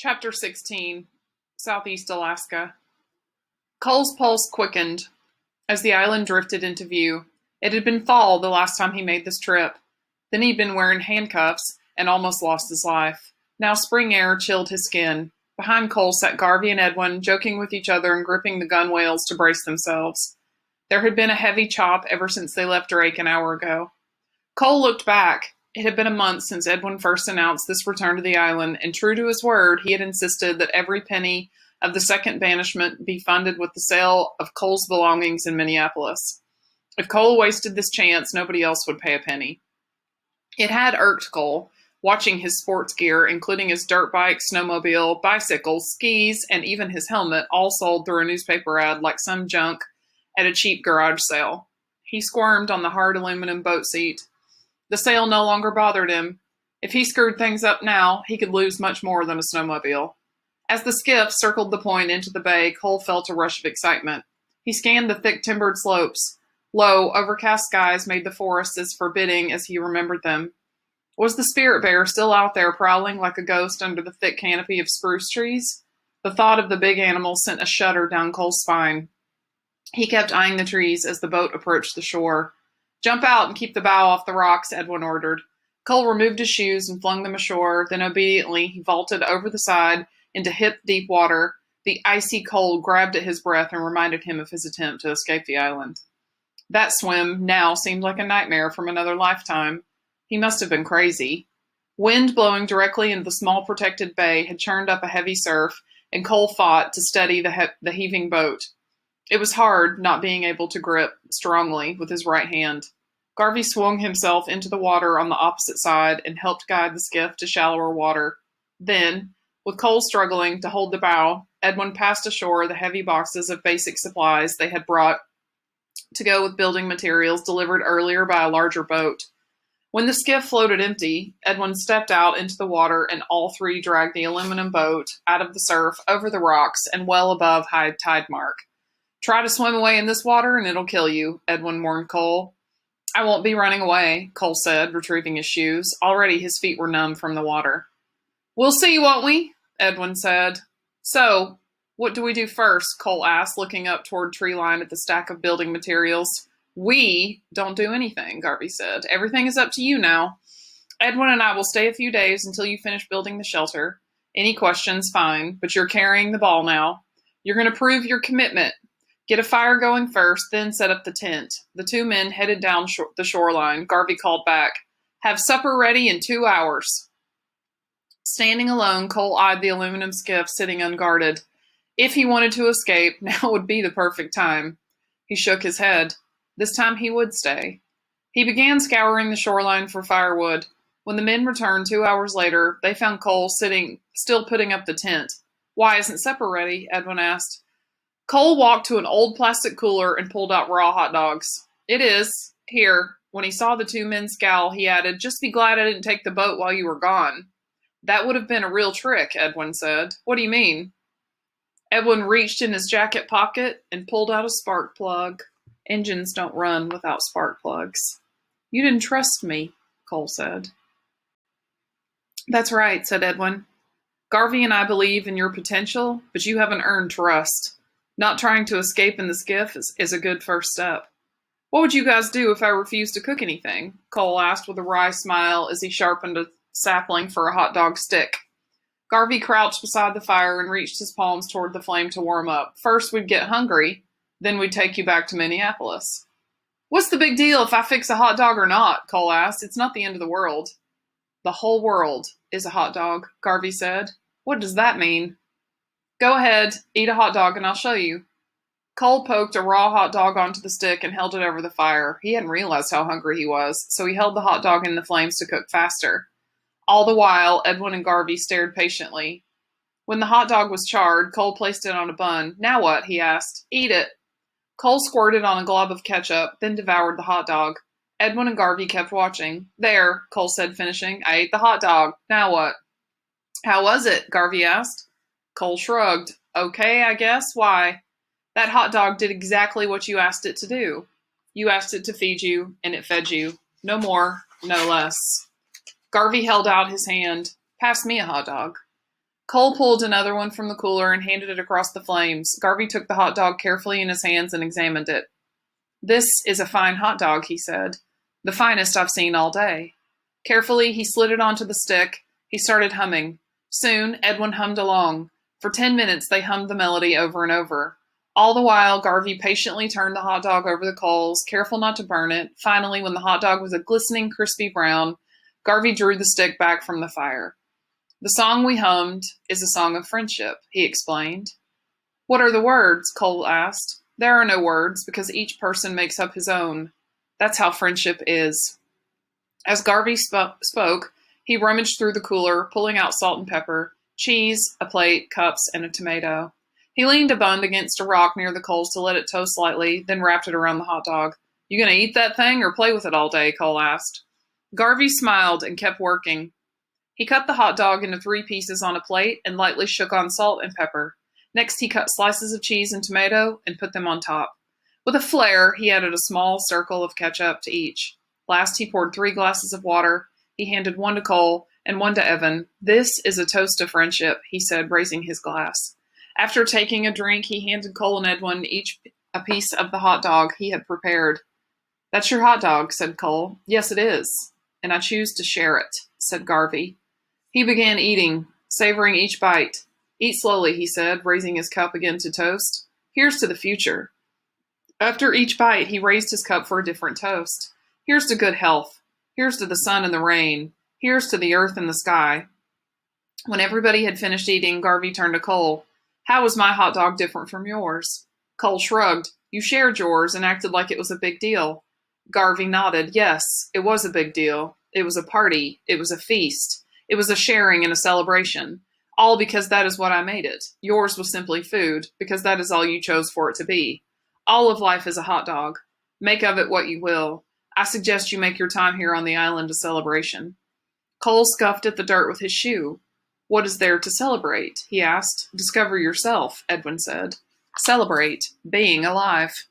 Chapter 16, Southeast Alaska. Cole's pulse quickened as the island drifted into view. It had been fall the last time he made this trip. Then he'd been wearing handcuffs and almost lost his life. Now spring air chilled his skin. Behind Cole sat Garvey and Edwin, joking with each other and gripping the gunwales to brace themselves. There had been a heavy chop ever since they left Drake an hour ago. Cole looked back. It had been a month since Edwin first announced this return to the island, and true to his word, he had insisted that every penny of the second banishment be funded with the sale of Cole's belongings in Minneapolis. If Cole wasted this chance, nobody else would pay a penny. It had irked Cole, watching his sports gear, including his dirt bike, snowmobile, bicycles, skis, and even his helmet, all sold through a newspaper ad like some junk at a cheap garage sale. He squirmed on the hard aluminum boat seat. The sale no longer bothered him. If he screwed things up now, he could lose much more than a snowmobile. As the skiff circled the point into the bay, Cole felt a rush of excitement. He scanned the thick timbered slopes. Low, overcast skies made the forests as forbidding as he remembered them. Was the spirit bear still out there prowling like a ghost under the thick canopy of spruce trees? The thought of the big animal sent a shudder down Cole's spine. He kept eyeing the trees as the boat approached the shore. "Jump out and keep the bow off the rocks," Edwin ordered. Cole removed his shoes and flung them ashore, then obediently he vaulted over the side into hip-deep water. The icy cold grabbed at his breath and reminded him of his attempt to escape the island. That swim now seemed like a nightmare from another lifetime. He must have been crazy. Wind blowing directly into the small protected bay had churned up a heavy surf, and Cole fought to steady the heaving boat. It was hard not being able to grip strongly with his right hand. Garvey swung himself into the water on the opposite side and helped guide the skiff to shallower water. Then, with Cole struggling to hold the bow, Edwin passed ashore the heavy boxes of basic supplies they had brought to go with building materials delivered earlier by a larger boat. When the skiff floated empty, Edwin stepped out into the water and all three dragged the aluminum boat out of the surf, over the rocks, and well above high tide mark. "Try to swim away in this water and it'll kill you," Edwin warned Cole. "I won't be running away," Cole said, retrieving his shoes. Already his feet were numb from the water. "We'll see, won't we?" Edwin said. "So, what do we do first?" Cole asked, looking up toward tree line at the stack of building materials. "We don't do anything," Garvey said. "Everything is up to you now. Edwin and I will stay a few days until you finish building the shelter. Any questions, fine, but you're carrying the ball now. You're going to prove your commitment. Get a fire going first, then set up the tent." The two men headed down the shoreline. Garvey called back, "Have supper ready in 2 hours." Standing alone, Cole eyed the aluminum skiff sitting unguarded. If he wanted to escape, now would be the perfect time. He shook his head. This time he would stay. He began scouring the shoreline for firewood. When the men returned 2 hours later, they found Cole still putting up the tent. "Why isn't supper ready?" Edwin asked. Cole walked to an old plastic cooler and pulled out raw hot dogs. "It is. Here." When he saw the two men scowl, he added, "Just be glad I didn't take the boat while you were gone." "That would have been a real trick," Edwin said. "What do you mean?" Edwin reached in his jacket pocket and pulled out a spark plug. Engines don't run without spark plugs. "You didn't trust me," Cole said. "That's right," said Edwin. "Garvey and I believe in your potential, but you haven't earned trust. Not trying to escape in the skiff is a good first step." "What would you guys do if I refused to cook anything?" Cole asked with a wry smile as he sharpened a sapling for a hot dog stick. Garvey crouched beside the fire and reached his palms toward the flame to warm up. "First we'd get hungry, then we'd take you back to Minneapolis." "What's the big deal if I fix a hot dog or not?" Cole asked. "It's not the end of the world." "The whole world is a hot dog," Garvey said. "What does that mean?" "Go ahead, eat a hot dog and I'll show you." Cole poked a raw hot dog onto the stick and held it over the fire. He hadn't realized how hungry he was, so he held the hot dog in the flames to cook faster. All the while, Edwin and Garvey stared patiently. When the hot dog was charred, Cole placed it on a bun. "Now what?" he asked. "Eat it." Cole squirted on a glob of ketchup, then devoured the hot dog. Edwin and Garvey kept watching. "There," Cole said, finishing. "I ate the hot dog. Now what?" "How was it?" Garvey asked. Cole shrugged. "Okay, I guess. Why?" "That hot dog did exactly what you asked it to do. You asked it to feed you, and it fed you. No more, no less." Garvey held out his hand. "Pass me a hot dog." Cole pulled another one from the cooler and handed it across the flames. Garvey took the hot dog carefully in his hands and examined it. "This is a fine hot dog," he said. "The finest I've seen all day." Carefully, he slid it onto the stick. He started humming. Soon, Edwin hummed along. For 10 minutes, they hummed the melody over and over. All the while, Garvey patiently turned the hot dog over the coals, careful not to burn it. Finally, when the hot dog was a glistening, crispy brown, Garvey drew the stick back from the fire. "The song we hummed is a song of friendship," he explained. "What are the words?" Cole asked. "There are no words, because each person makes up his own. That's how friendship is." As Garvey spoke, he rummaged through the cooler, pulling out salt and pepper, cheese, a plate, cups, and a tomato. He leaned a bun against a rock near the coals to let it toast slightly, then wrapped it around the hot dog. "You gonna eat that thing or play with it all day?" Cole asked. Garvey smiled and kept working. He cut the hot dog into 3 pieces on a plate and lightly shook on salt and pepper. Next, he cut slices of cheese and tomato and put them on top. With a flair, he added a small circle of ketchup to each. Last, he poured 3 glasses of water. He handed one to Cole and one to Evan. "This is a toast to friendship," he said, raising his glass. After taking a drink, he handed Cole and Edwin each a piece of the hot dog he had prepared. "That's your hot dog," said Cole. "Yes, it is. And I choose to share it," said Garvey. He began eating, savoring each bite. "Eat slowly," he said, raising his cup again to toast. "Here's to the future." After each bite, he raised his cup for a different toast. "Here's to good health. Here's to the sun and the rain. Here's to the earth and the sky." When everybody had finished eating, Garvey turned to Cole. "How was my hot dog different from yours?" Cole shrugged. "You shared yours and acted like it was a big deal." Garvey nodded. "Yes, it was a big deal. It was a party. It was a feast. It was a sharing and a celebration. All because that is what I made it. Yours was simply food, because that is all you chose for it to be. All of life is a hot dog. Make of it what you will. I suggest you make your time here on the island a celebration." Cole scuffed at the dirt with his shoe. "What is there to celebrate?" he asked. "Discover yourself," Edwin said. "Celebrate being alive."